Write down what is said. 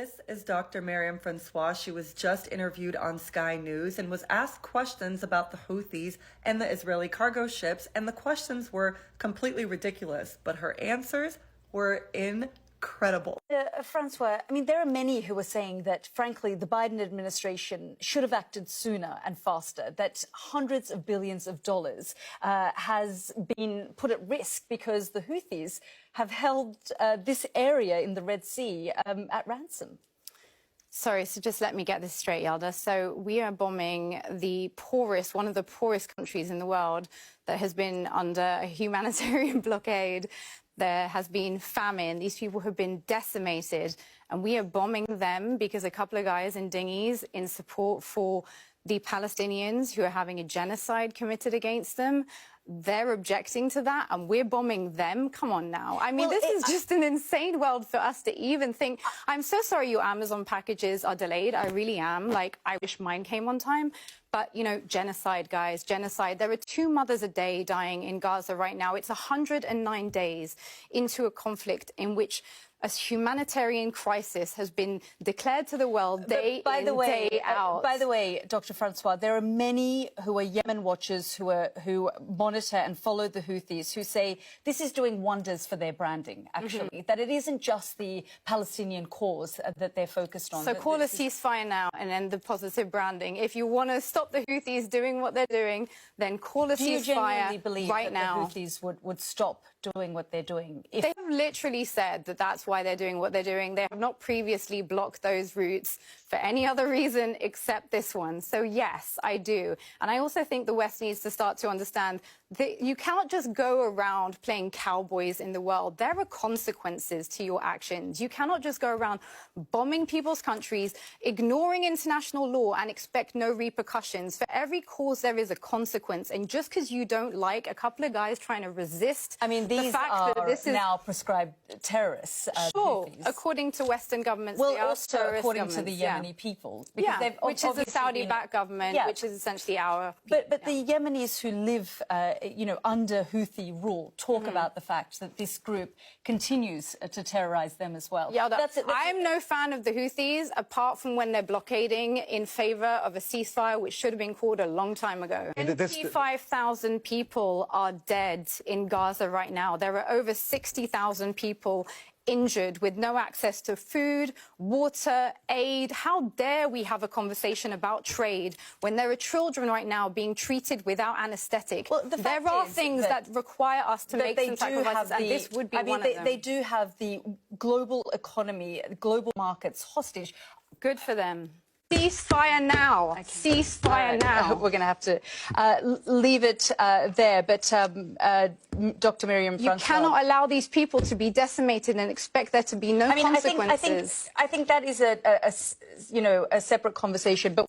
This is Dr. Myriam Francois. She was just interviewed on Sky News and was asked questions about the Houthis and the Israeli cargo ships, and the questions were completely ridiculous, but her answers were incredible. Francois, I mean, there are many who are saying that, frankly, the Biden administration should have acted sooner and faster, that hundreds of billions of dollars has been put at risk because the Houthis have held this area in the Red Sea at ransom. Sorry, so just let me get this straight, Yalda. So we are bombing the poorest, one of the poorest countries in the world that has been under a humanitarian blockade. There has been famine. These people have been decimated, and we are bombing them because a couple of guys in dinghies in support for the Palestinians who are having a genocide committed against them. They're objecting to that, and we're bombing them. Come on now. I mean, this is just an insane world for us to even think. I'm so sorry your Amazon packages are delayed. I really am. Like, I wish mine came on time. But, you know, genocide, guys, genocide. There are 2 mothers a day dying in Gaza right now. It's 109 days into a conflict in which a humanitarian crisis has been declared to the world day in, day out. By the way, Dr. Francois, there are many who are Yemen watchers who monitor and follow the Houthis who say this is doing wonders for their branding, actually, that it isn't just the Palestinian cause that they're focused on. So call a ceasefire now and end the positive branding. If you want to stop the Houthis doing what they're doing, then call a ceasefire right now. Do you genuinely believe that the Houthis would stop doing what they're doing? They have literally said that that's why they're doing what they're doing. They have not previously blocked those routes for any other reason except this one. So yes, I do. And I also think the West needs to start to understand that you cannot just go around playing cowboys in the world. There are consequences to your actions. You cannot just go around bombing people's countries, ignoring international law and expect no repercussions. For every cause, there is a consequence. And just because you don't like a couple of guys trying to resist, I mean, these are now prescribed terrorists. Sure, according to Western governments, well, they are also according to the Yemeni people, because they've which is a Saudi-backed government, which is essentially our. But the Yemenis who live, you know, under Houthi rule talk about the fact that this group continues to terrorize them as well. Yeah, I'm no fan of the Houthis, apart from when they're blockading in favor of a ceasefire, which should have been called a long time ago. 25,000 people are dead in Gaza right now. There are over 60,000 people injured with no access to food, water, aid. How dare we have a conversation about trade when there are children right now being treated without anaesthetic? Well, there are things that require us to make some sacrifices, and this would be one of them. They do have the global economy, global markets hostage. Good for them. Ceasefire now. Okay. Ceasefire now. We're going to have to leave it there. But Dr. Myriam Francois, you cannot allow these people to be decimated and expect there to be no consequences. I think that is a separate conversation. But